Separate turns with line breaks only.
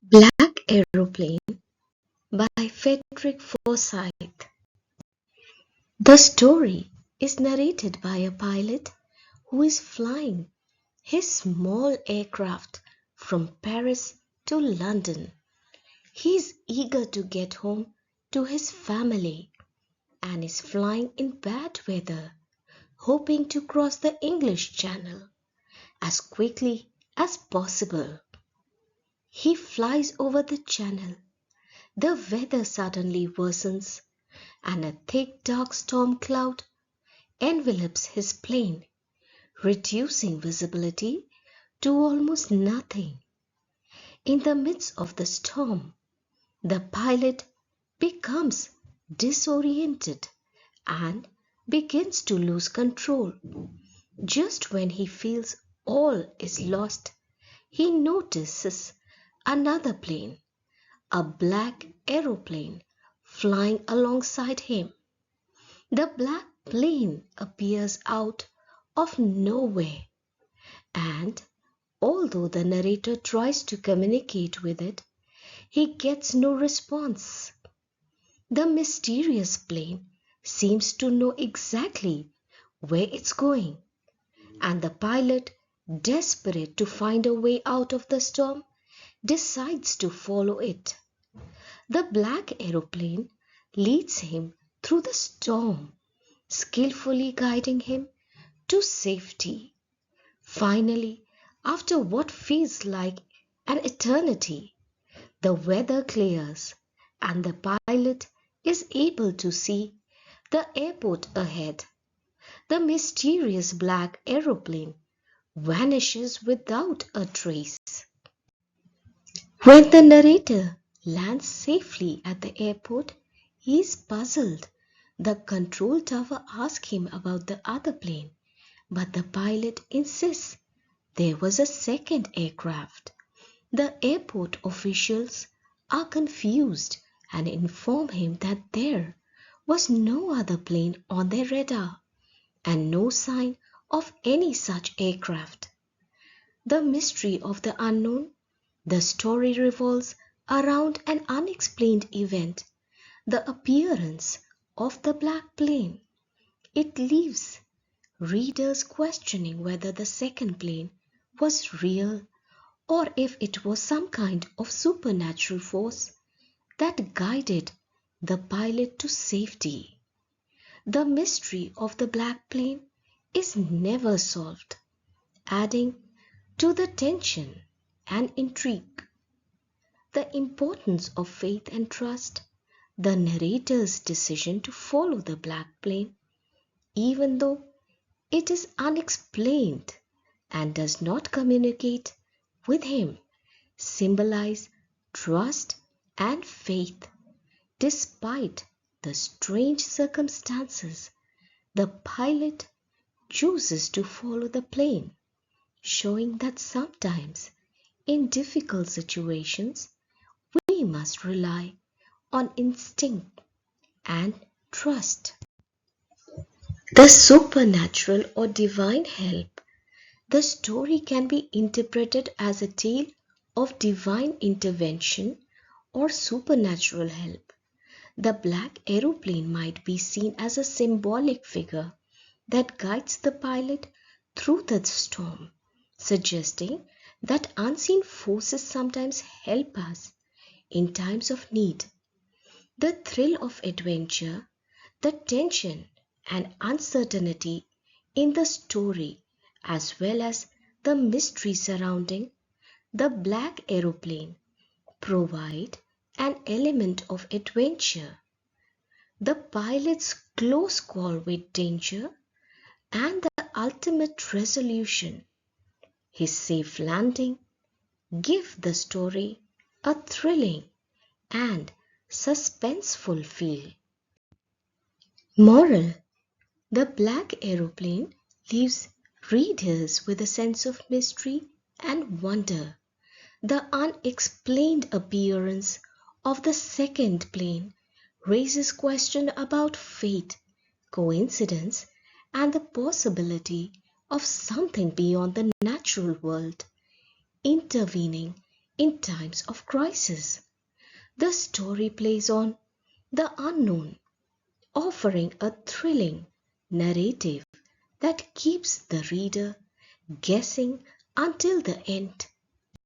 Black Aeroplane by Frederick Forsyth. The story is narrated by a pilot who is flying his small aircraft from Paris to London. He is eager to get home to his family and is flying in bad weather, hoping to cross the English Channel as quickly as possible. He flies over the channel. The weather suddenly worsens, and a thick dark storm cloud envelops his plane, reducing visibility to almost nothing. In the midst of the storm, the pilot becomes disoriented and begins to lose control. Just when he feels all is lost, he notices another plane, a black aeroplane, flying alongside him. The black plane appears out of nowhere, and although the narrator tries to communicate with it, he gets no response. The mysterious plane seems to know exactly where it's going, and the pilot, desperate to find a way out of the storm, decides to follow it. The black aeroplane leads him through the storm, skillfully guiding him to safety. Finally, after what feels like an eternity, the weather clears and the pilot is able to see the airport ahead. The mysterious black aeroplane vanishes without a trace. When the narrator lands safely at the airport, he is puzzled. The control tower asks him about the other plane, but the pilot insists there was a second aircraft. The airport officials are confused and inform him that there was no other plane on their radar and no sign of any such aircraft. The mystery of the unknown, the story revolves around an unexplained event, the appearance of the black plane. It leaves readers questioning whether the second plane was real or if it was some kind of supernatural force that guided the pilot to safety. The mystery of the black plane is never solved, adding to the tension and intrigue. The importance of faith and trust, the narrator's decision to follow the black plane, even though it is unexplained and does not communicate with him, symbolize trust and faith. Despite the strange circumstances, the pilot chooses to follow the plane, showing that sometimes in difficult situations we must rely on instinct and trust. The supernatural or divine help. The story can be interpreted as a tale of divine intervention or supernatural help. The black aeroplane might be seen as a symbolic figure that guides the pilot through the storm, suggesting that unseen forces sometimes help us in times of need. The thrill of adventure, the tension and uncertainty in the story, as well as the mystery surrounding the black aeroplane, provide an element of adventure. The pilot's close call with danger and the ultimate resolution, his safe landing, give the story a thrilling and suspenseful feel. Moral: the black aeroplane leaves readers with a sense of mystery and wonder. The unexplained appearance of the second plane raises questions about fate, coincidence, and the possibility of something beyond the natural world intervening in times of crisis. The story plays on the unknown, offering a thrilling narrative that keeps the reader guessing until the end.